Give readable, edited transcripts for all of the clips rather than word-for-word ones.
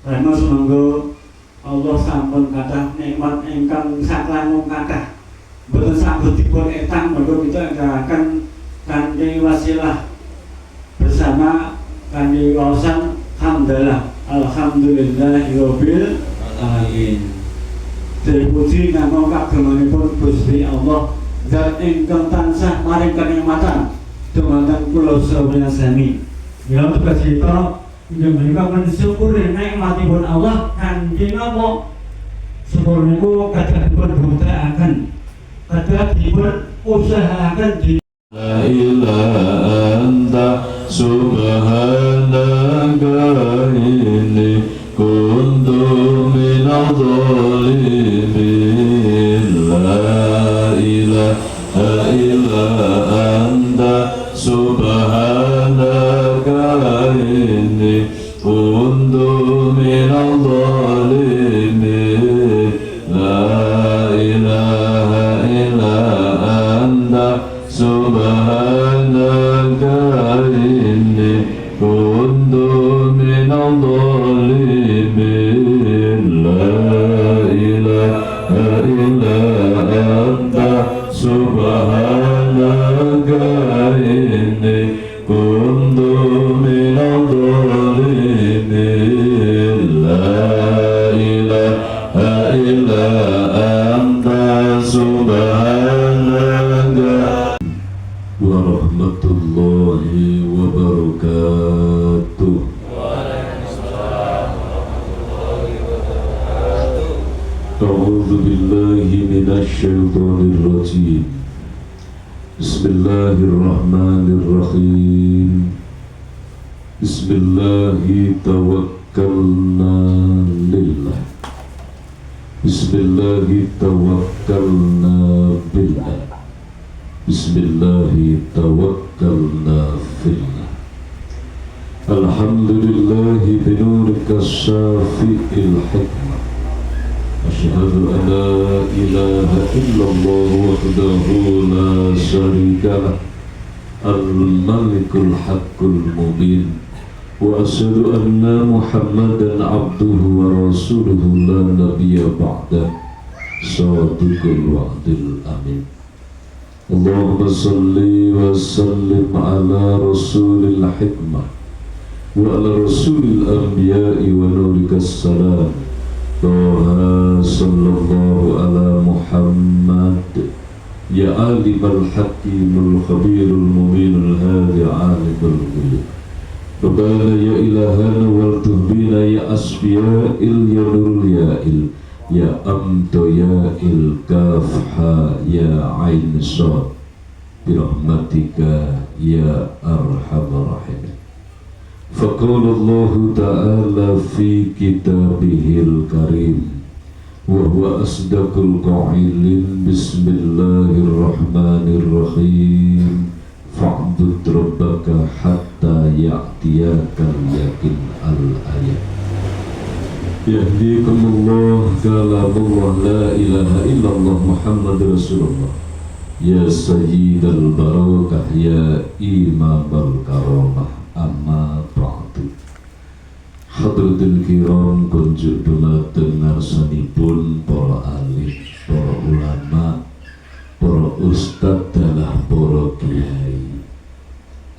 Karena semangga Allah sampun kathah nikmat ingkang saklangung kathah. Mboten saged dipun etang monggo kita akan kanthi wasilah bersama kanthi wawasan hamdalah alhamdulillahirabbil alamin. Terpuji nama kagunganipun Gusti Allah zat ingkang tansah maring kenikmatan dumateng kula sedaya sami. Ya tugas kita inggih menika mensyukuri nikmatipun Allah kanthi napa sepur niku kathah dipun buktekaken, kathah dipun usahaaken di La ilaha anta subhanaka inni kuntu minadh dhalimin. La ilaha illa anta subhanaka inni kuntu minadh dhalimin. La ilaha illa anta subhanaka inni kuntu minadh dhalimin. La ilaha illa anta subhanaka inni kuntu minadh dhalimin. La ilaha illa anta subhanaka warahmatullahi wabarakatuh. A'udzu billahi minasy syaithanir rajim. Bismillahirrahmanirrahim. Bismillahi tawakkalna lillah. Bismillahi tawakkalna billah. Bismillahi tawakkalna fillah. Alhamdulillahi binurika syafi'il hikmah. Asyhadu an la ilaha illallah wahdahu la syarika lah, al-malikul haqqul mubin. Wa asyhadu anna Muhammadan abduhu wa rasuluhu la nabiyya ba'dah, shadiqul wa'dil amin. Allahumma salli wa sallim ala rasulil hikmah wa ala rasulil anbiya'i wa nurikas salam. Toha sallallahu ala Muhammad ya alimul hakimul khabirul mubinul hadi alimul ghuyub. Rabbana ya ilahana wal tuhbina ya asfiya'il ya nurul ya'il ya amto ya il kafha ya ain sad birahmatika ya arhamar rahimin. Faqala Allah ta'ala fi kitabihil karim wa huwa asdaqul qailin. Bismillahirrahmanirrahim. Fa'bud rabbaka hatta ya'tiyakal yakin al-ayat. Yahdikumullah kalamullah la ilaha illallah Muhammad Rasulullah. Ya sayyidal barakah ya imamul karamah. Amma ba'du. Hadratul kiram kunjuk dumateng ngarsanipun para alim, para ulama, para ustad dalah para kiai,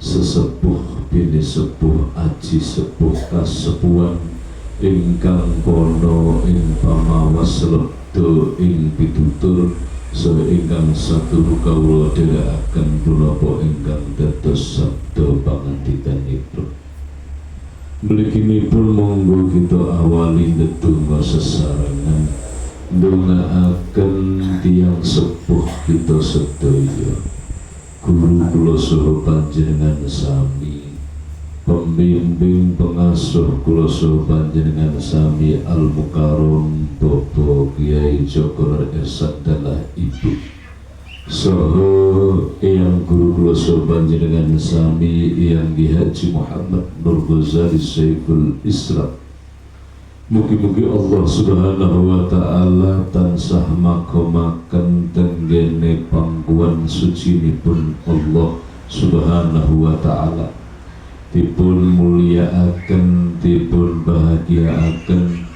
sesepuh bini sepuh, aji sepuh kasepuhan ingkang kono ing pamawas lebdo ing pitutur ingkang satu kawula dherekaken punapa ingkang dados sabda pangandikanipun. Mliginipun monggo kita awali ndedonga sesarengan ndongaaken tiyang sepuh kita sedaya, guru kula saha panjenengan sami, pembimbing pengasuh kula saha panjenengan sami Al-Mukarram Bapak Kiai Joko Ersad dalah ibu saha eyang guru kula saha panjenengan sami Eyang Haji Muhammad Nur Ghazali Saiful Islam. Mugi-mugi Allah Subhanahu wa ta'ala tansah makomaken tenggene pangkuan sucinipun Allah Subhanahu wa ta'ala dipun mulyakaken, dipun bahagiaaken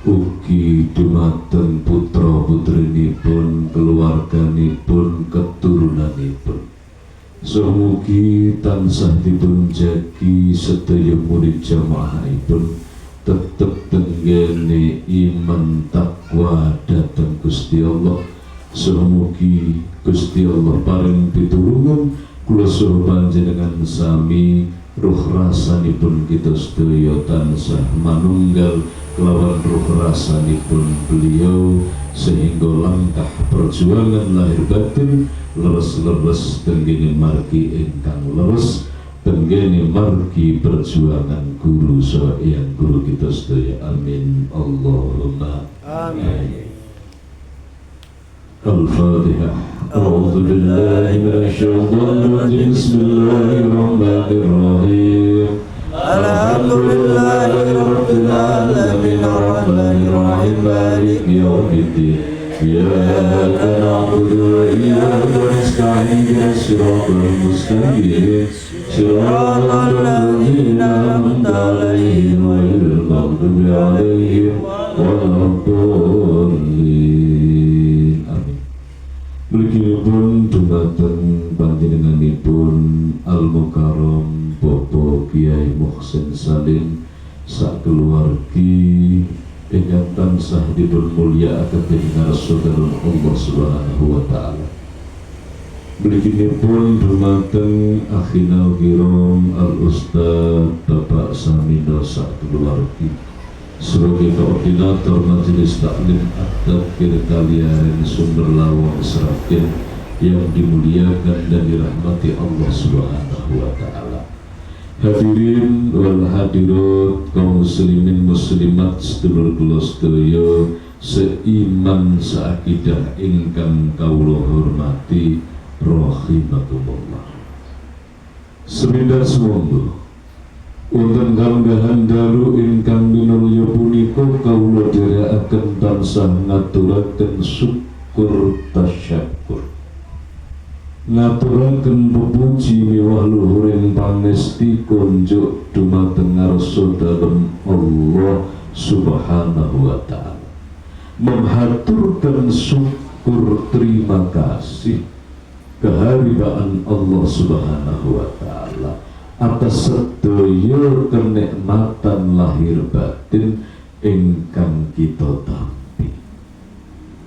ugi dumateng putra putrinipun, keluarganipun, keturunanipun. Semugi tansah dipun jagi sedaya murid jamaahipun tetep tenggene iman takwa dhateng Gusti Allah. Semugi Gusti Allah paring pitulungan kula saha panjenengan sami ruh rasanipun kita sedaya tansah manunggal kelawan ruh rasanipun beliau, sehingga langkah perjuangan lahir batin leres-leres tenggene margi ingkang leres, tenggene margi perjuangan guru yang guru kita sedaya. Amin Allahumma amin. Al-Fatihah. A'udzu billahi minasyaitonir rajim. Bismillahirrahmanirrahim. Alhamdulillahi rabbil alamin arrahmanir rahim maliki yaumiddin. Iyyaka na'budu wa iyyaka nasta'in ihdinas siratal mustaqim siratal ladzina an'amta 'alaihim ghairil maghdubi 'alaihim waladdallin. Amin. Mliginipun dumateng panjenenganipun Al-Mukarram Bapak Kiai Muhsin Salim sak keluargi ingkang tansah dipun mulyakaken dening saudara Allah Subhanahu wa taala. Mliginipun dumateng akhinal kiram Al Ustaz Bapak Samino sak keluargi sebagai koordinator Majelis Taklim Adab Kirkaliaren Sumber Lawang Seragen yang dimuliakan dan dirahmati Allah Subhanahu wa taala. Hadirin wal hadirat kaum muslimin muslimat sedulur kula sedaya seiman seakidah ingkang kawula hormati rahimakumullah. Semindah sumangga wonten kangdahan dalu ingkang minulya punika kawula dherekaken tansah ngaturaken syukur tasyakur, ngaturaken pepuji miwah luhuring pangesti kunjuk dumateng ngarsa dalem Allah Subhanahu wa taala, menghaturkan syukur terima kasih keharibaan Allah Subhanahu wa taala atas sedaya kenikmatan lahir batin ingkang kita tampi.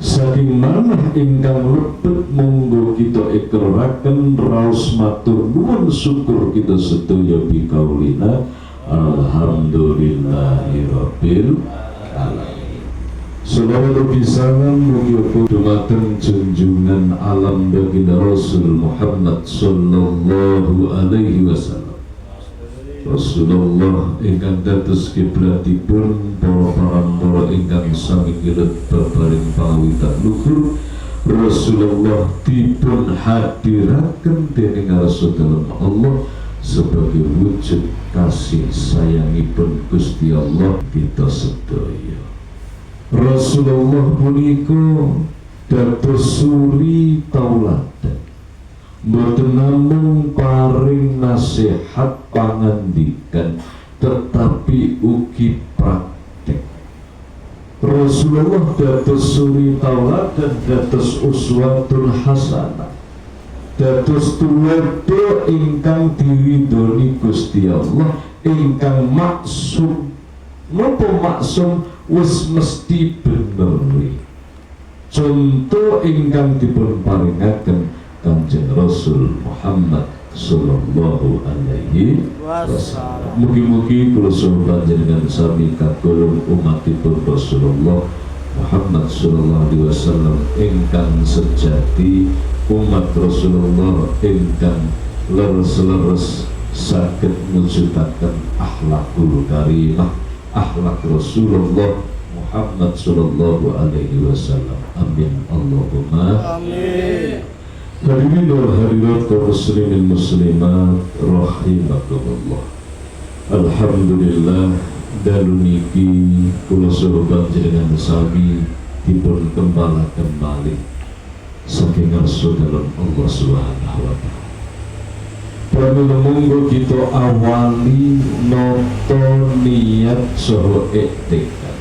Saking manah ingkang lebet monggo kita ikraraken raos matur nuwun syukur kita sedaya bikaulina alhamdulillahirabbil alamin. Salawat pisanan mugi dumateng junjungan alam baginda Rasul Muhammad sallallahu alaihi wasallam. Rasulullah ingkang dados kiblatipun para parambara ingkang sami kilet babaring pawitan luhur. Rasulullah dipun hadiraken dening Rasulullah Allah sebagai wujud kasih sayangipun Gusti Allah kita sedaya. Rasulullah punika dados suri tauladan, boten namung paring nasihat pangandikan tetapi ugi praktek. Rasulullah dados suri tauladan, dados uswatul hasanah, dados tuladha ingkang diridhoni Gusti Allah, ingkang maksum. Napa maksum? Wis mesti bener. Contoh ingkang dipun paringaken Kanjeng Rasul Muhammad sallallahu alaihi wasallam. Mugi-mugi kula saha panjenengan sami kagolong umatipun Rasulullah Muhammad sallallahu alaihi wasallam ingkang sejati, umat Rasulullah ingkang leres-leres saged mujudaken akhlakul karimah, akhlak Rasulullah Muhammad sallallahu alaihi wasallam. Amin Allahumma amin. Hadirin wal hadirat kaum muslimin muslimat rahimakumullah. Alhamdulillah dalu niki kula saha panjenengan sami dipun kembalaken malih saking ngarsa dalem Allah Subhanahu wa taala. Pramila monggo kita awali noto niat saha iktikad.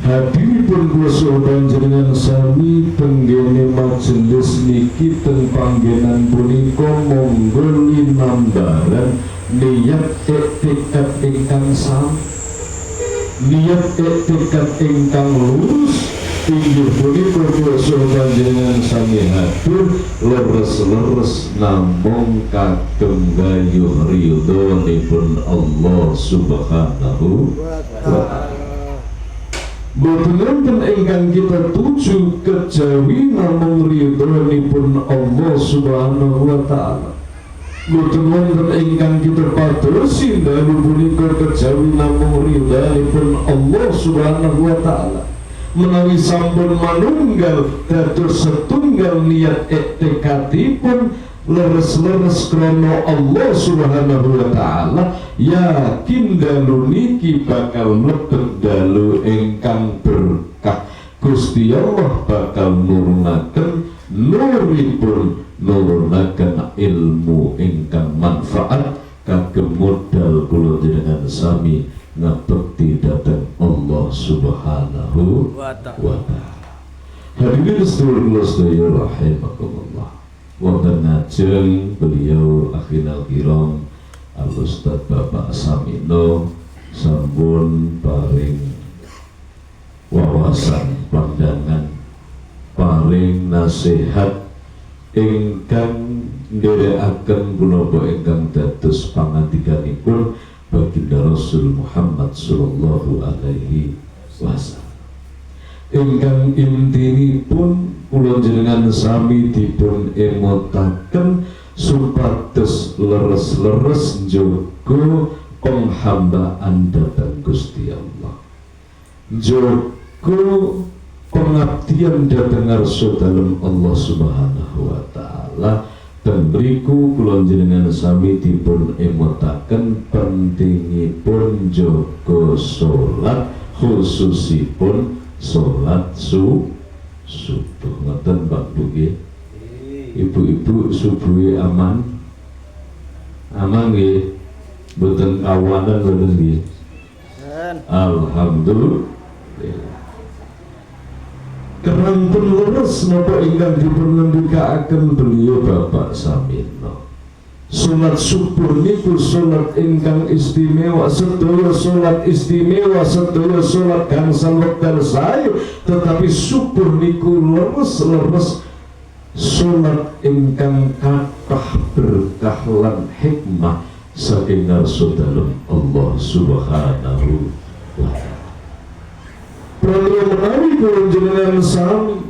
Hadiripun kula saha panjenengan sami tenggene majelis niki teng panggenan punika monggo linambaran niat iktikad ingkang sami. Niat iktikad ingkang lurus inggih punika kula saha panjenengan sami hadir leres-leres namung kagem gayuh ridhonipun Allah Subhanahu wa ta'ala. Boten wonten ingkang kita tuju kejawi namung ridhonipun Allah Subhanahu wa ta'ala. Boten wonten ingkang kita padosi dalu punika kejawi namung ridhonipun Allah Subhanahu wa ta'ala. Menawi sampun manunggal dados setunggal niat iktikadipun leres-leres krana Allah Subhanahu wa ta'ala, yakin dalu niki bakal mlebet dalu ingkang berkah. Gusti Allah bakal nurunaken nuripun, nurunaken ilmu ingkang manfaat kagem modal kula jenengan sami ngabekti dhateng Allah Subhanahu wa ta'ala. Hadirin sedaya rahimakumullah. Wonten ngajeng beliau akhinal kiram Al-Ustaz Bapak Samino sampun paring wawasan pandangan, paring nasihat ingkang nderekaken punapa ingkang dados pangandikanipun baginda Rasul Muhammad sallallahu alaihi wasallam. Ingkang intinipun kula jenengan sami dipun emotaken supados leres-leres njaga penghambaan dhateng Gusti Allah, njaga pengabdian dhateng ngarsa dalem Allah Subhanahu wa ta'ala. Dan mriku kula jenengan sami dipun emotaken pentingipun njaga salat, khususipun salat subuh. Ngoten Pak Bu nggih. Ibu-ibu subuhe aman? Aman nggih. Mboten kawanan mboten nggih. Alhamdulillah. Kerantun leres napa ingkang dipun ngendikaaken beliau Bapak Samino. Salat subuh niku salat ingkang istimewa, sedaya salat istimewa, sedaya salat gangsal wekdal sae, tetapi subuh niku leres-leres salat ingkang kathah berkah lan hikmah saking ngarsa dalem Allah Subhanahu wa ta'ala. Pramila menawi kula jenengan sami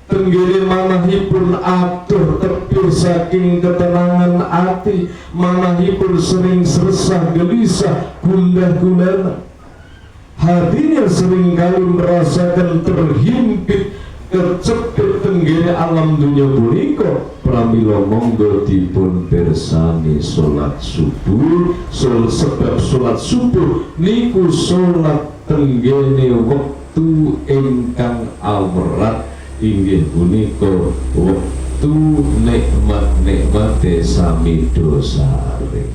tenggene manahipun atur tepir saking ketenangan ati, manahipun sering sresah gelisah gundah gulana, hatinya sering kali merasakan terhimpit kecepit tenggene alam dunia punika. Pramila monggo dipun pirsani salat subuh, sebab salat subuh niku salat tenggene wektu ingkang awrat, inggih punika wektu nikmat-nikmate sami dosare.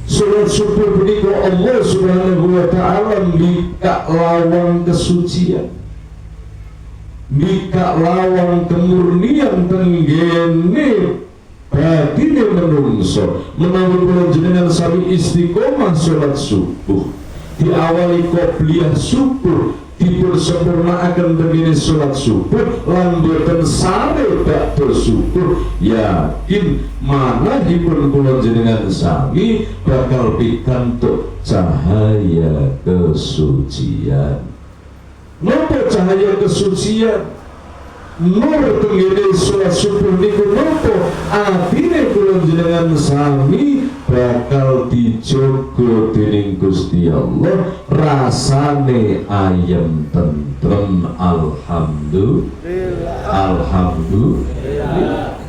Salat subuh punika Allah Subhanahu wa ta'ala mbikak lawang kesucian, mbikak lawang kemurnian tenggene batine menungso. Menawi kula jenengan sami istiqomah salat subuh, diawali qobliyah subuh, dipun sempurnaaken begini salat subuh lan boten sare ba'da subuh, yakin manahipun kula jenengan sami bakal pikantuk cahaya kesucian. Napa cahaya kesucian? Nur tenggene salat subuh niku napa? Atine kula jenengan sami bakal dijogo dening Gusti Allah, rasane ayem tentrem. Alhamdulillah.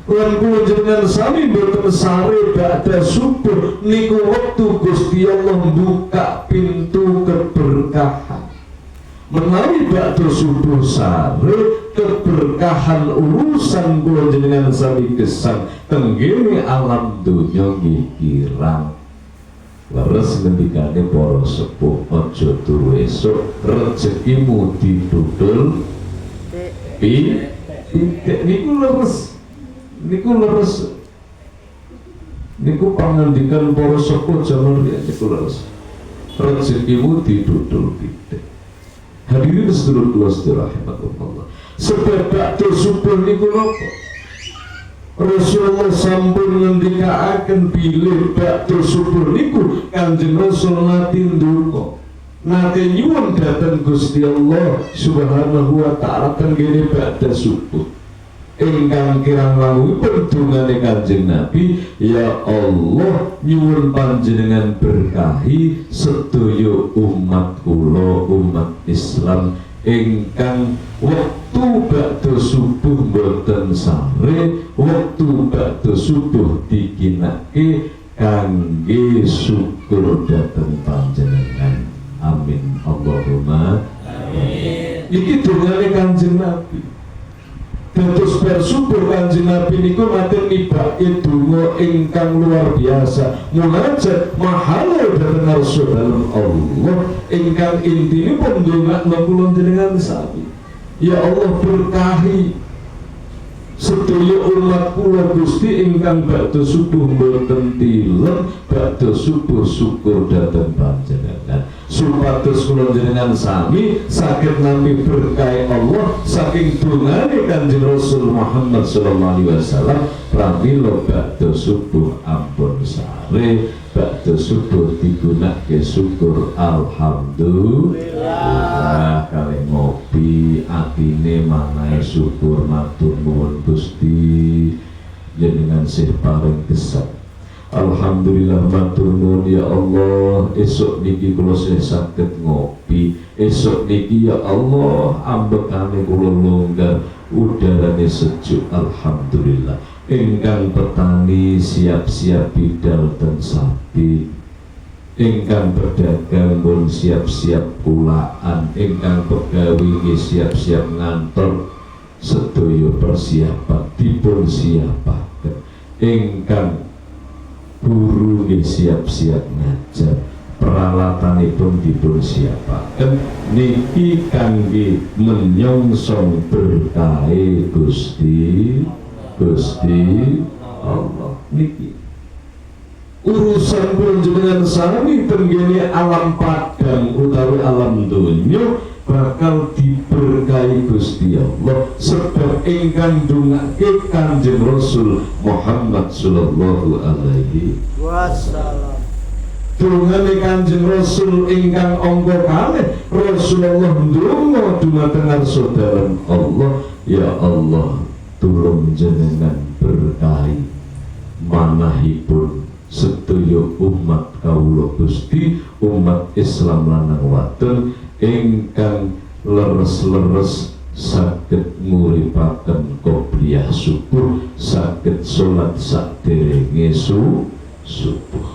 Lan kula jenengan sami boten sare ba'da subuh niku wektu Gusti Allah buka pintu keberkahan. Menawi ba'da subuh sare keberkahan urusan kula jenengan sami gesang tenggene alam donya nggih kirang. Leres ngendikane para sepuh, aja turu esuk rezekimu didudul titik niku leres. Niku pangandikan para sepuh jaman riyen niku leres. Rezekimu didudul titik. Hadirin sedulur kula rahimakumullah. Sebab bakda subuh niku napa? Rasulullah sampun ngendikaaken bilih bakda subuh niku Kanjeng Rasul nate ndonga. Nate nyuwun dhateng Gusti Allah Subhanahu wa taala tenggene bakda subuh. Ingkang kirang wangunipun dungane Kanjeng Nabi, ya Allah nyuwun panjenengan berkahi sedaya umat kula umat Islam ingkang wektu bakda subuh boten sare, wektu bakda subuh diginake kangge syukur dhateng panjenengan. Amin Allahumma amin. Iki dungane Kanjeng Nabi. Dados bersyukur Kanjeng Nabi niku nate nibake donga ingkang luar biasa, munajat mahala dhateng Rasulullah Allah ingkang intinipun ndongakno kula jenengan sami. Ya Allah berkahi sedaya umat kula Gusti ingkang bakda subuh mboten tilem, bakda subuh syukur dhateng panjenengan. Supados kula jenengan sami saged nampi berkah Allah saking dungane Kanjeng Rasul Muhammad sallallahu alaihi wasallam pramila bakda subuh ampun sare, bakda subuh digunakake syukur alhamdulillah. Kali ngopi atine manahe syukur matur nuwun Gusti jenengan sih paring gesang. Alhamdulillah matur nuwun ya Allah, esuk niki kula saged ngopi, esuk niki ya Allah ambekane kula longgar, udarane sejuk alhamdulillah. Ingkang petani siap-siap bidal ten sapi, ingkang berdagang pun siap-siap kulaan, ingkang pegawi siap-siap ngantor, sedaya persiapan dipun siapaken. Ingkang guru siap-siap ngajar, peralatanipun dipun siapaken niki kangge menyongsong berkahe Gusti Allah niki. Urusan panjenengan sami tenggene alam padang utawi alam donya bakal diberkahi Gusti Allah sebab ingkang ndongake Kanjeng Rasul Muhammad sallallahu alaihi wasallam. Dungane Kanjeng Rasul ingkang angka kalih Rasulullah ndonga dumateng saudara Allah, ya Allah tulung jenengan berkahi manahipun sedaya umat kawula Gusti, umat Islam lanang wadon ingkang leres-leres saged nguripaken qobliyah subuh, saged salat saderenge subuh.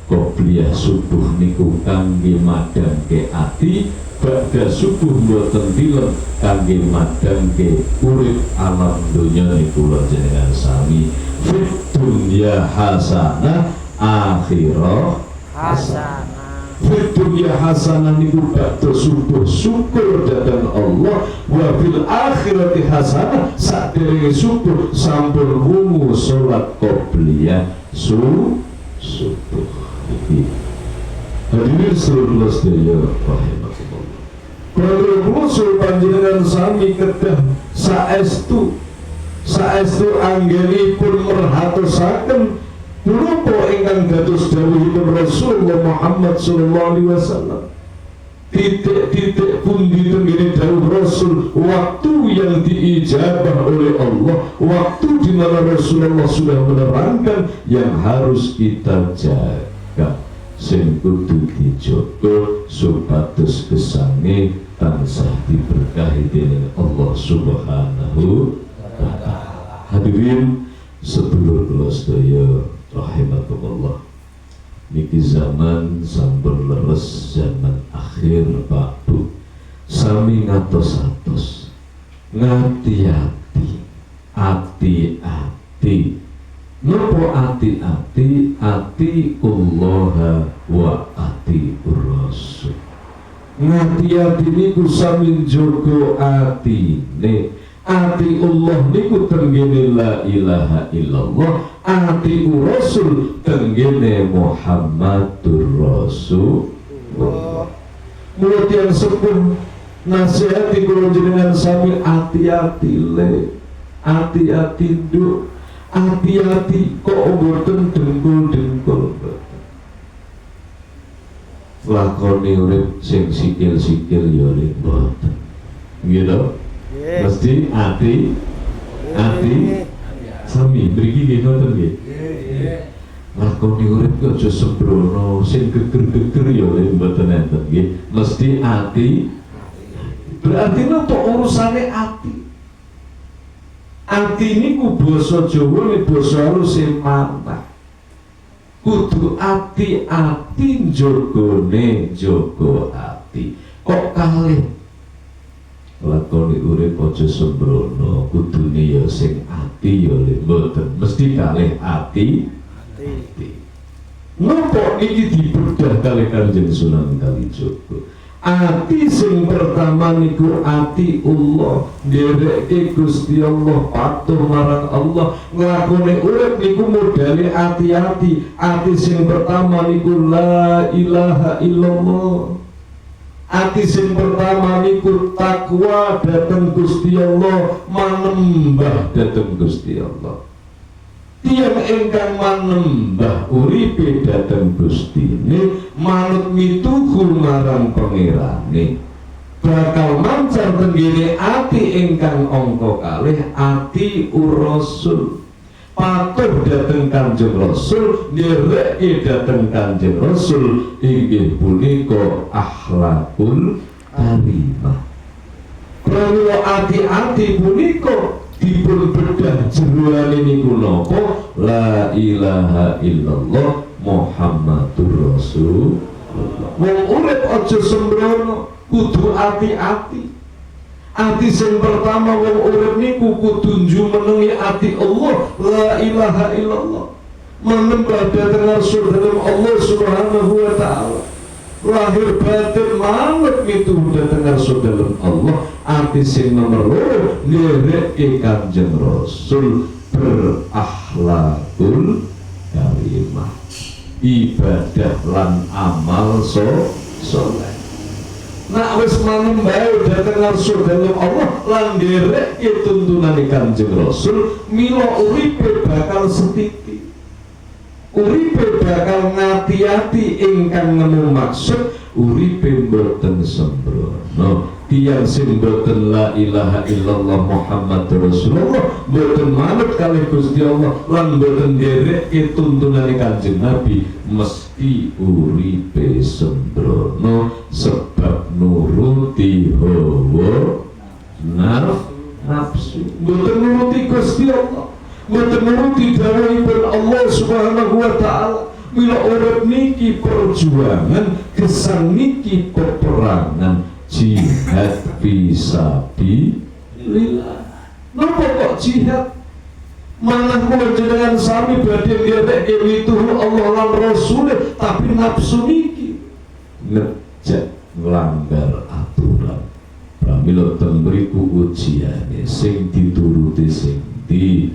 Qobliyah subuh niku kangge madangke ati, badha subuh mboten tilem kangge madangke urip alam donya niku jenengan sami. Fid dunya hasanah, akhirah hasanah. Fid dunya hasanah niku badha subuh syukur dhateng Allah, wa fil akhirati hasanah saderenge subuh sampun wungu salat qobliyah subuh. Hadirin seluruh sedaya rahimakumullah. Para musul panjenengan sami kedah saestu anggenipun merhatosaken menapa ingkang dados dawuhipun Rasulullah Muhammad sallallahu alaihi wasallam. Titik-titik pundi tenggene dawuh Rasul, waktu yang diijabah oleh Allah, waktu di mana Rasulullah sudah menerangkan yang harus kita jaga, sing kudu dijogo supados gesange tansah diberkahi dening Allah Subhanahu wa taala. Hadirin sedulur kula sedaya rahimakumullah. Niki zaman sampun leres, zaman akhir Pak Bu, sami ngatos-atos ngati-ati, ati-ati. Nopo ati-ati, ati Allah wa ati Rasul. Ngati-ati niku sami njogo atine. Ati Allah niku tenggene la ilaha illallah, ati Rasul tenggene Muhammadur Rasulullah. Mulut yang sepuh nasihati kula jenengan sami hati-hati le, hati-hati nduk, hati-hati kok mboten dengkul-dengkul. Lakoni urip sing sikil-sikil ya mboten. Gitu. Mesti hati sami mriki nggih ngoten nggih. Lakoni urip kok aja sembrono sing geger-geger ya mboten enten nggih. Mesti hati. Berarti napa urusane ati? Ati niku basa Jawa nek basa halus mana? Kudu ati-ati njogone jaga ati. Kok kalih lakoni urip aja sembrono, kudune ya sing ati ya mboten mesti kalih ati. Napa iki dibedah kalih Kanjeng Sunan Kalijaga? Ati sing pertama niku ati Allah, ndereke Gusti Allah, patuh marang Allah, nglakone urip niku modale ati-ati. Ati sing pertama niku la ilaha illallah. Ati sing pertama niku takwa dhateng Gusti Allah, manembah dhateng Gusti Allah. Tiyang ingkang manembah uripe dhateng Gustine, manut mituhu marang pangerane, bakal mancar tenggene ati ingkang angka kalih, ati Rasul. Patuh dhateng Kanjeng Rasul, ndereke dhateng Kanjeng Rasul, inggih punika akhlakul karimah. Pramila ati-ati punika dipun bedah jeroane niku napa? La ilaha illallah Muhammadur Rasulullah. Wong urip aja sembrono, kudu ati-ati. Ati sing pertama wong urip niku kudu njumenengi ati Allah, la ilaha illallah. Menembah dhateng Rasul dalam Allah Subhanahu wa taala. Lahir batin manut mituhu dhateng Rasul dalam Allah. Ati sing nomor loro ndereke Kanjeng Rasul, berakhlakul karimah, ibadah lan amal soleh. Nak wis manembah dhateng Rasul dalam Allah lan ndereke tuntunane Kanjeng Rasul, mila uripe bakal setiti. Uripe bakal ngati-ati ingkang nemu maksud, uripe mboten sembrono. Tiyang sing mboten la ilaha illallah Muhammadur Rasulullah, mboten manut kalih Gusti Allah lan mboten ndereke tuntunane Kanjeng Nabi, mesti uripe sembrono sebab nuruti hawa nafsu. Mboten nuruti Gusti Allah, mboten nuruti dawuhipun Allah Subhanahu wa taala. Mila urip niki perjuangan, gesang niki peperangan, jihad fisabilillah. Napa kok jihad? Malah kula jenengan sami badhe ndereke mituhu Allah lan Rasul, tapi nafsu niki ngejak nglanggar aturan. Pramila ten mriku ujiane sing dituruti sing di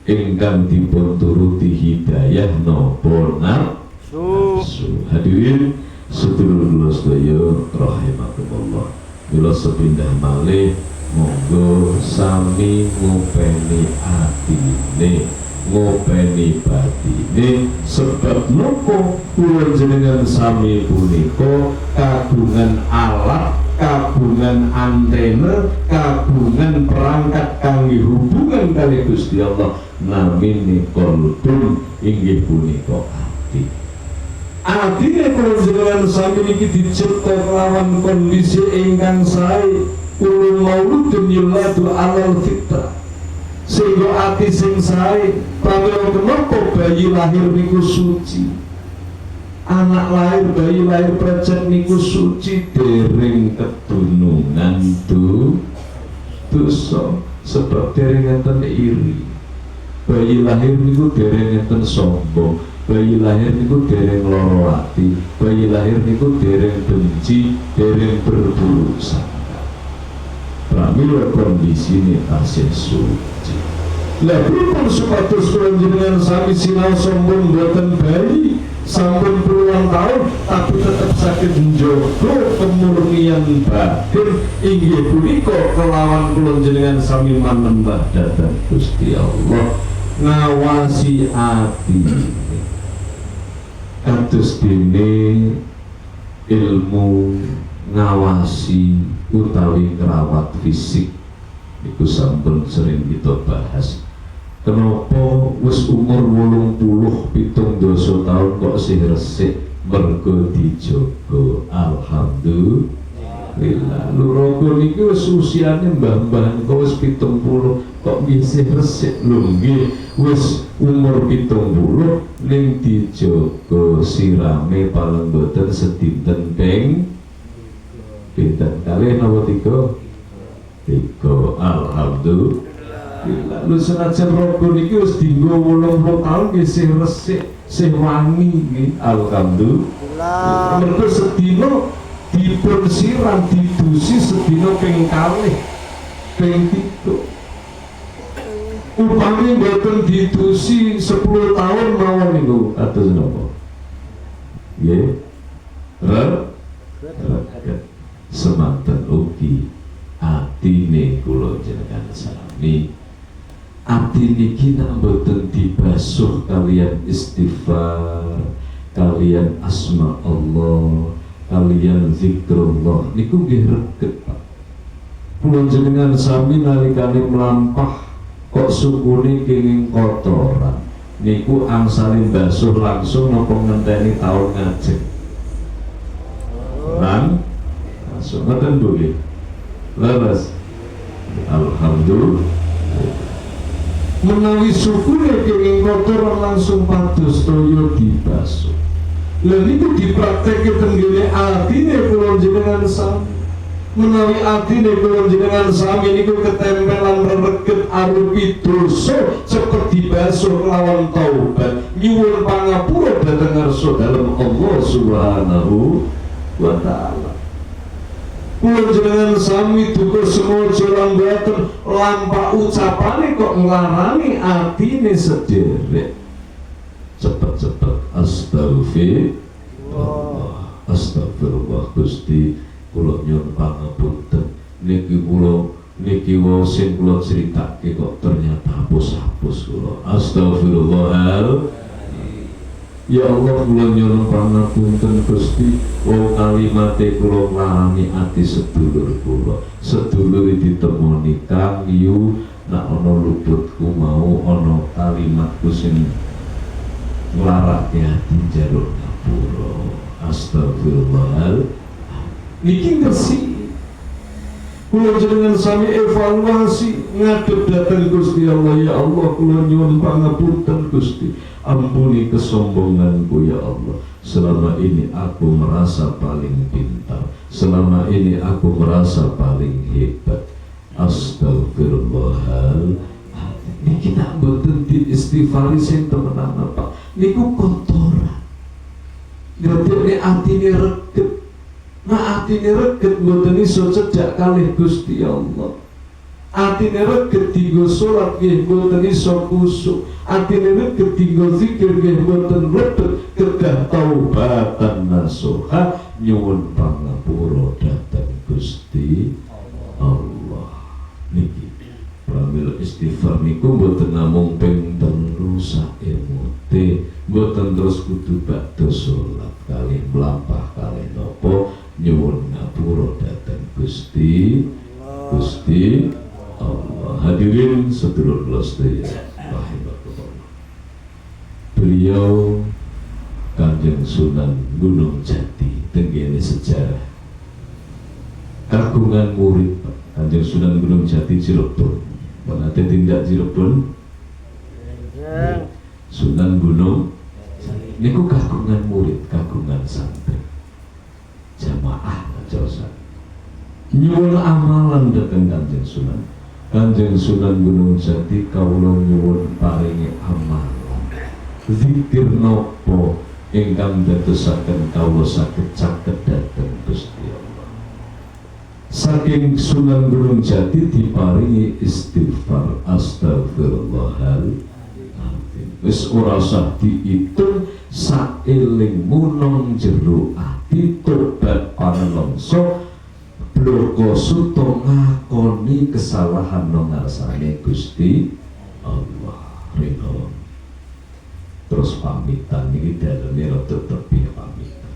ingkang dipun turuti hidayah napa nafsu. Hadirin sedulur sedaya rahimakumullah, kula sepindah malih monggo sami ngopeni atine, ngopeni batine, sebab nopo kula jenengan sami punika kagungan alat, kagungan antena, kagungan perangkat kangge hubungan kali Gusti Allah, namine qalbun, inggih punika ati. Atine kula jenengan sami niki dicipta kelawan kondisi ingkang sae, kullu mauludun yuladu alal fitrah, sehingga ati sing sae. Pramila menapa bayi lahir niku suci, anak lahir, bayi lahir precet niku suci, dereng kedunungan dosa, sebab dereng enten iri. Bayi lahir niku dereng enten sombong, bayi lahir niku dereng loro ati, bayi lahir niku dereng benci, dereng berburuk sangka. Pramila kondisi ini tasih suci. Lah pripun supados kula jenengan sami sinau sombong boten bayi sampun puluhan tahun tapi tetap sakit njogo kemurnian batin inggih punika kelawan kula jenengan sami manembah dhateng Gusti Allah ngawasi ati kados dene ilmu ngawasi utawi ngrawat fisik iku sampun sering kita bahas. Kenapa wis umur 80-70 tahun kok sih resik mergo dijogo. Alhamdulillah. Luraga niki wis usiane mbah-mbah kok wis 70 kok isih resik lho nggih. Wis umur 70 ning dijogo sirame paling boten sedinten ping pinten kalih napa 3? Alhamdulillah. Lu senajan rogo niki wis dinggo 80 tahun nggih sih resik, sih wangi nggih. Alhamdulillah. Mergo sedina dipun siram didusi sedina ping kalih, ping 3. Upami mboten didusi 10 tahun mawon niku atus napa? Nggih. Semanten ugi atine kula jenengan sami. Ati niki nak mboten dibasuh kalian istighfar, kalian asma Allah, kalian zikrullah niku nggih reget Pak. Kula jenengan sami nalikane mlampah kok sukune kenging kotoran niku angsale basuh langsung napa ngenteni taun ngajeng. Langsung ngoten nggih. Leres. Alhamdulillah. Menawi sukune kenging kotor langsung pados toya dibasuh. Lha niku dipraktekke tenggene atine kula jenengan sami. Menawi atine kula jenengan sami niku ketempelan reget arupi dosa cepet dibasuh lawan taubat nyuwun pangapura dhateng ngarsa dalem Allah Subhanahu wa taala. Kula jenengan sami duka semojo lambaten lampa ucapane kok nglarani atine sederek. Cepet-cepet astagfirullah Gusti kula nyuwun pangapunten niki wau sing kula critake kok ternyata hapus kula. Astagfirullah. Ya Allah kula nyuwun pangapunten Gusti wong kalimate kula nglarani ati sedulur kula. Sedulur ditemoni Kang yu nak ana luputku mau ana kalimatku sing nglarake ati njaluk ngapura. Astagfirullah. Niki ngersi kula jenengan sami evaluasi ngadep dhateng Gusti Allah. Ya Allah kula nyuwun pangapunten Gusti, ampuni kesombonganku ya Allah. Selama ini aku merasa paling pintar, selama ini aku merasa paling hebat. Astagfirullahal. Niki nak mboten diistighfari sing temenan Pak. Niku kotoran. Ngerti atine reget. Nah atine reget mboten iso cedhak kalih Gusti Allah. Atine reget dienggo salat nggih mboten iso kusuk. Atine reget dienggo zikir nggih mboten lebet kedah taubatan nasuha nyuwun pangapura dhateng Gusti Allah. Niki pramila istighfar niku mboten namung ping 3 saemute, mboten terus kudu bakda salat kalih mlampah kalih napa nyuwun ngapura dhateng Gusti Allah. Hadirin sedulur sedaya rahimakumullah. Beliau Kanjeng Sunan Gunung Jati tenggene sejarah kagungan murid Kanjeng Sunan Gunung Jati Cirebon. Menate tindak Cirebon Sunan Gunung niku kagungan murid, kagungan santri jamaah majosa nyuwun amalan dhateng Kanjeng Sunan. Kanjeng Sunan Gunung Jati kawula nyuwun paringi amal zikir napa ingkang dadosaken kawula saged caket dhateng Gusti Allah. Saking Sunan Gunung Jati diparingi istighfar astagfirullahaladzim. Wis ora usah diitung saeling munong jero ati tobat panelongso bloko suto ngakoni kesalahan nang ngarsane Gusti Allah. Rino terus pamitan iki daleme rada tebih pamitan.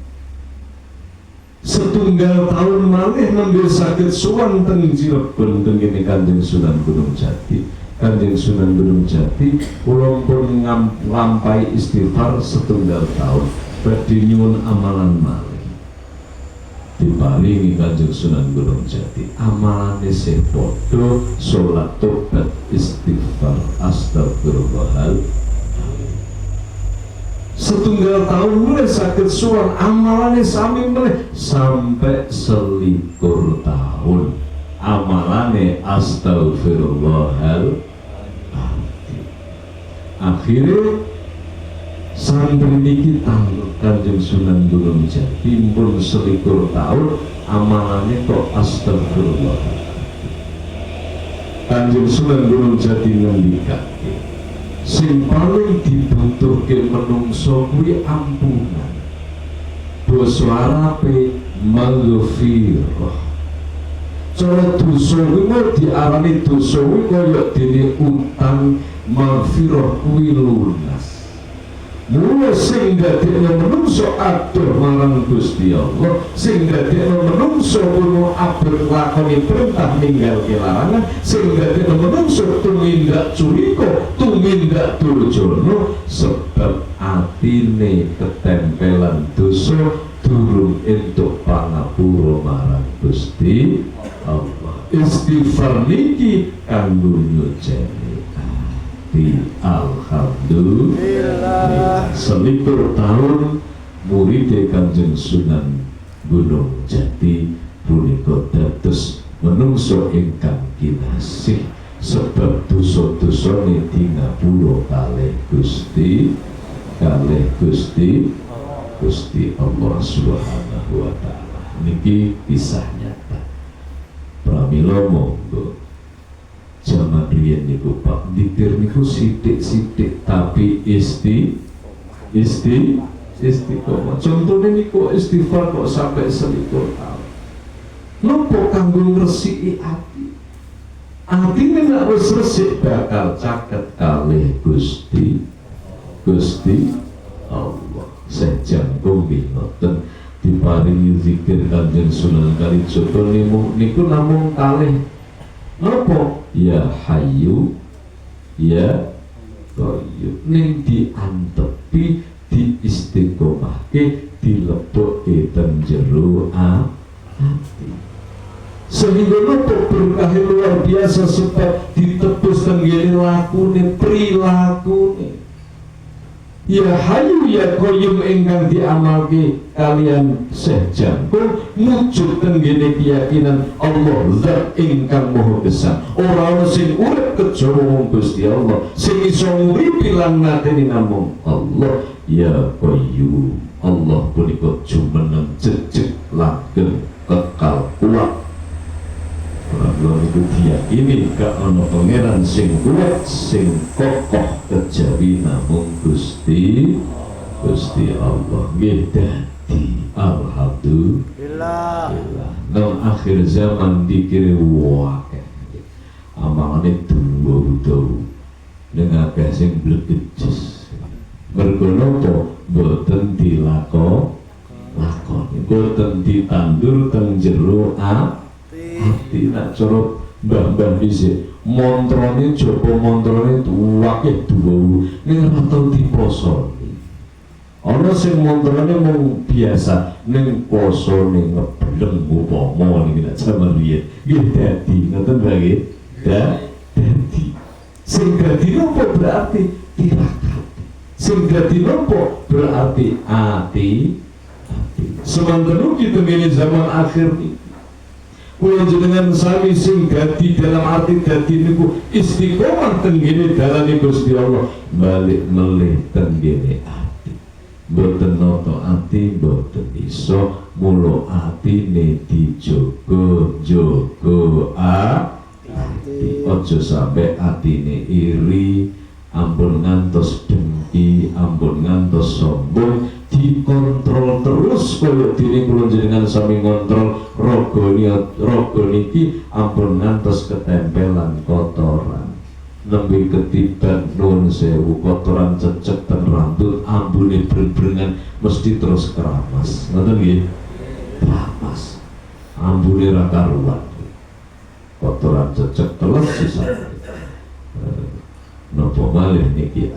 Setunggal tahun malih nembe saged sowan teng Cirebon teng kene Kanjeng Sunan Gunung Jati. Kanjeng Sunan Gunung Jati kula pun nglampahi istighfar setunggal tahun badhe nyuwun amalan malih. Diparingi Kanjeng Sunan Gunung Jati amalane sing padha salat tobat istighfar astagfirullahaladzim. Setunggal tahun mulai sakit suan amalannya sami mulai sampai 21 tahun amalannya astagfirullahaladzim. Akhirnya santri niki tanggung Kanjeng Sunan Gunung Jati pun 21 tahun amalannya kok astagfirullahaladzim. Kanjeng Sunan Gunung Jati ngendikake sing paling dibutuhke menungso kuwi ampunan. Basa Arabe maghfirah. Cara dosa kuwi mau diarani dosa kuwi kaya dene utang, maghfirah kuwi lunas. Mula sing dadekno menungso adoh marang Gusti Allah, sing dadekno menungso kuwi abot lakoni perintah ninggalke larangan, sing dadekno menungso tumindak curika, tumindak durjana sebab atine ketempelan dosa durung entuk pangapura marang Gusti Allah. Istighfar niki kanggo nyuceni alhamdulillah. 21 tahun murid Kanjeng Sunan Gunung Jati punika dados menungso ingkang kinasih sebab dosa-dosane dingapura kalih Gusti Allah Subhanahu wa taala. Niki kisah nyata. Pramila monggo zaman riyen niku Pak dikir niku sithik-sithik tapi istiqomah. Contohnya niku istighfar kok sampai 21 tahun. Nopo kanggo ngresiki ati? Atine nek wis resik bakal caket kalih Gusti Allah. Sejangkung ngoten diparingi zikir Kanjeng Sunan Kalijogo niku namung kalih napa? Ya Hayyu Ya Qayyum. Ning diantepi diistiqomahke dilebokke teng jero ati. Sehingga napa berkah luar biasa sebab ditebus teng ngene lakune prilakune. Ya Hayyu Ya Qayyum ingkang diamalke kalian sejangkung mujud tenggene keyakinan Allah zat ingkang maha besar. Ora ana sing urip kejaba mung Gusti Allah, sing iso nguripi lan mateni namung Allah. Ya Qayyum, Allah punika jumeneng jejeg langgeng kekal kuat. Kalau itu diyakini gak ana pangeran sing kuat sing kokoh kejawi namung Gusti Allah. Nggih dadi alhamdulillah. Nang akhir zaman dikira wae amalane duwu-duwu ning akeh sing blegejes. Mergo napa boten dilakoni, boten ditandur teng jero hati. Nak cara mbah-mbah dhisik montrone jaba montrone wakeh duwu ning ora tau diposoni. Ana sing montrone mung biasa ning posone ngebleng upama niki nek jaman riyen nggih dadi ngoten nggih. Dadi sing dadi napa berarti tirakat. Sing dadi napa berarti ati. Semanten kita ngene zaman akhir niki kula jenengan sami sing dadi dalam arti dadi niku istiqomah tenggene dalane Gusti Allah balik melih tenggene ati mboten nata ati mboten iso mula atine dijogo ati aja sampe atine iri ampun ngantos dengki ampun ngantos sombong dikontrol terus kaya dene kula jenengan sami ngontrol raga niki ampun ngantos ketempelan kotoran nembe ketiban nuwun sewu kotoran cecek ten rambut ambune breng-brengan mesti terus keramas ngoten nggih keramas ambune ra karuan kotoran cecek teles sisan napa malih niki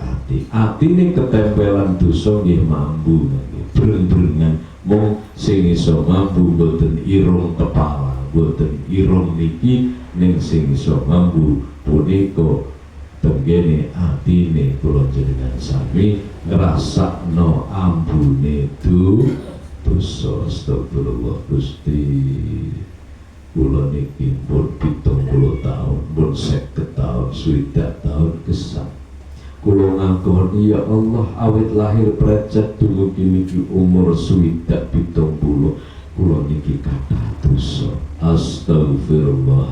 ati ini ketempelan dosa nggih mambu nggih breng-brengan mung sing iso mambu boten irung kepala boten irung niki ning sing iso mambu punika tenggene atine kula jenengan sami ngrasakno ambune dosa astagfirullah Gusti kula niki pun 70 tahun pun 50 tahun 60 tahun kesam kula ngakoni ya Allah awit lahir precet dumugi niki umur 60 70 kula niki kathah dosa astagfirullah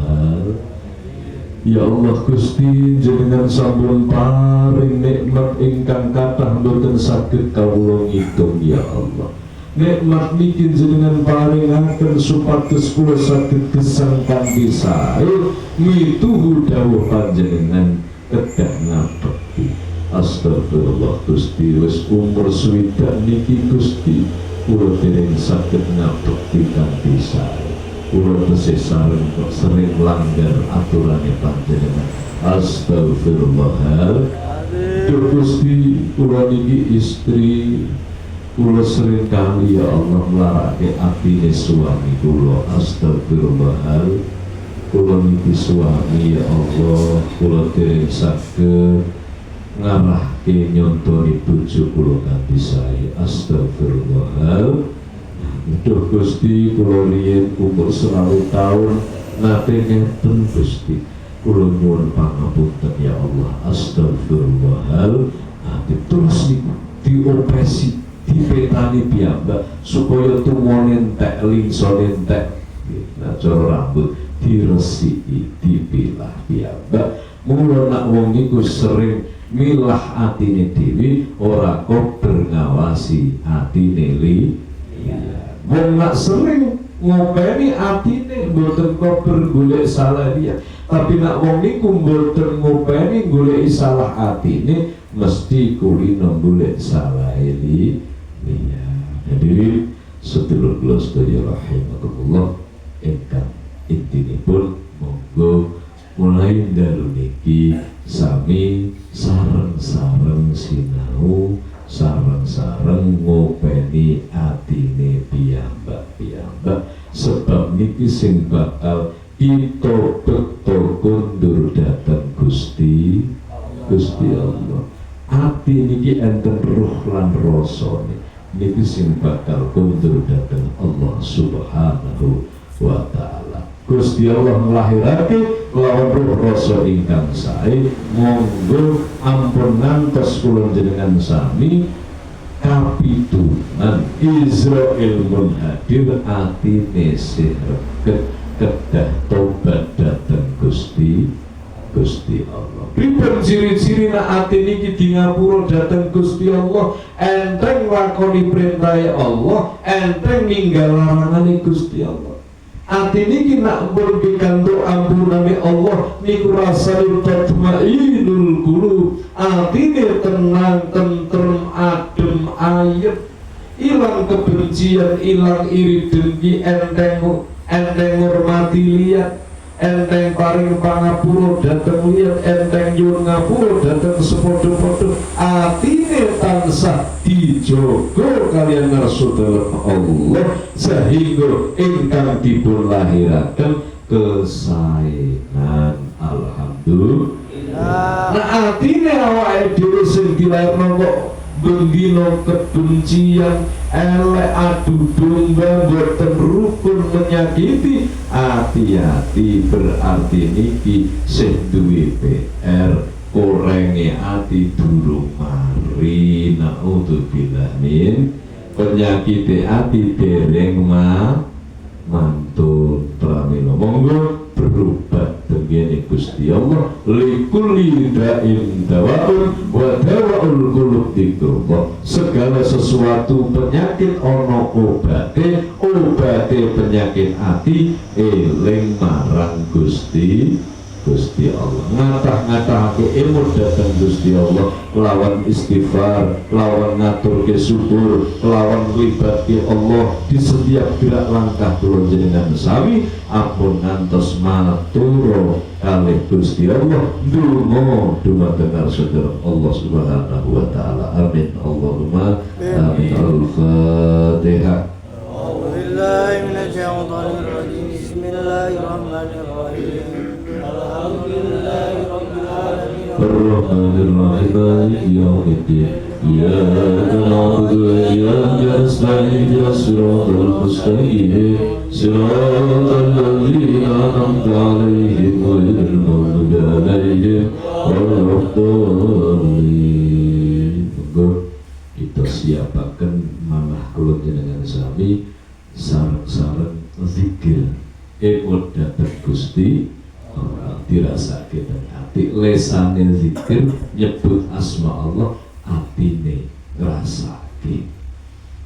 ya Allah Gusti jenengan sampun paring nikmat ingkang kathah boten saged kawula ngitung ya Allah nikmat niki jenengan paringaken supados kula saged gesang kanthi sae mituhu dawuh panjenengan kedah ngabekti astagfirullah Gusti wis umur swidak niki Gusti kula dereng saged ngabekti kanthi sae kula tesih sareng kok sering langgar aturane panjenengan astagfirullah Gusti kula niki istri kula sering kali ya Allah melarake atine suami kula astagfirullah kula niki suami ya Allah kula dereng saged ngarahke nyontoni bojo kula kanthi sae astagfirullah duh Gusti kula riyen umur 100 tahun nate ngeten Gusti kula nyuwun pangapunten ya Allah astagfirullah terus dioperasi dipetani piyambak supaya tumone entek lingsone entek nah cara rambut diresiki dipilah piyambak mula nak wong niku sering milah atine dhewe ora kober ngawasi atine wong nak sering ngopeni atine mboten kober golek salah dia tapi nak wong niku mboten ngopeni golek salah atine mesti kulino golek salah eli ya hadirin sedulur kula sedaya rahimakumullah ingkang intinipun monggo mulai dalu niki sami sareng-sareng sinau sareng-sareng ngopeni atine piyambak sebab niki sing bakal kita beto kundur dateng Gusti Allah ati niki enten ruh lan rasane niki sing bakal kundur dateng Allah subhanahu wa ta'ala Gusti Allah melahirake lawan ruh rasa ingkang sae monggo ampun ngantos kula jenengan sami kapitunan Israil munhadir atine sregep kedah tobat dateng Gusti Allah. Pripun ciri-ciri nak ati niki di ngapura dateng Gusti Allah, enteng lakoni perintahe Allah, enteng ninggal larangane Gusti Allah. Ati niki nak pun pikantuk ampunane Allah niku rasane tatmainul qulub. Atine tenang, tentrem, adem, ayem. Ilang kebencian, ilang iri dengki, enteng ngurmati liat, enteng paring pangapura dateng liat, enteng nyuwun ngapura dateng sepodo-podo. Atine tansah dijogo kalian ngarsa Allah sehingga ingkang dipun lahiraken kesaenan alhamdulillah Nah atine awake dhewe sing dilairno kok bendino kebencian, elek, adu domba, boten rukun, menyakiti, hati-hati, berarti niki sing duwe PR, korenge ati durung mari. Naudzubillah min penyakit ati dereng mantun pramila. Monggo berobat dengan Gusti Allah. Likulli da'in dawaun wa dawaul qulub dzikrullah. Segala sesuatu penyakit ono obate penyakit ati eling marang Gusti Allah. Ngatah-ngatahake ilmu datang Gusti Allah, lawan istighfar, lawan ngatur ke syukur, lawan libatke Allah di setiap gerak langkah kula jenengan sami, ampun ngantos matur kalih Gusti Allah, ndonga dumateng saudara Allah Subhanahu wa taala. Amin Allahumma amin. Al-Fatihah. A'udzubillahi minasyaitonir rajim. Bismillahirrahmanirrahim. Ar-Rahmanir Rahim Maliki Yaumiddin. Iyyaka na'budu wa iyyaka nasta'in. Ihdinas siratal mustaqim. Siratal ladzina an'amta 'alaihim ghairil maghdubi 'alaihim waladdallin. Kita siapaken manah kula jenengan sami sareng-sareng zikir. Emot datang Gusti dirasake dan hati lesane zikir nyebut asma Allah, atine ngrasake.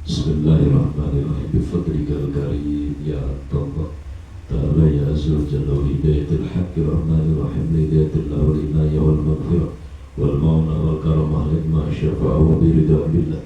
Bismillahirrahmanirrahim. Bifadlikal karim ya Allah ta'ala ya azul jalla hidayatul haqqi rahmanir rahim hidayatul wal inayah wal maghfirah wal mauna wal karamah lima syafa'a wa biridha billah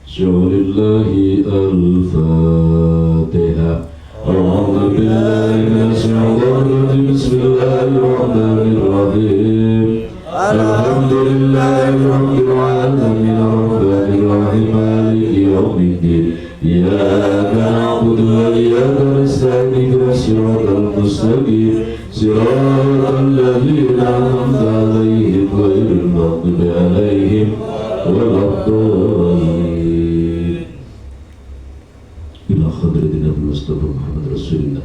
syawalillahi al-Fatihah. أعوذ بالله من الشيطان الرجيم. بسم الله الرحمن الرحيم. الحمد لله رب العالمين الرحمن الرحيم مالك يوم الدين. إياك نعبد وإياك نستعين اهدنا الصراط المستقيم صراط الذين أنعمت عليهم غير المغضوب عليهم ولا الضالين. إلى حضرة النبي المصطفى محمد رسول الله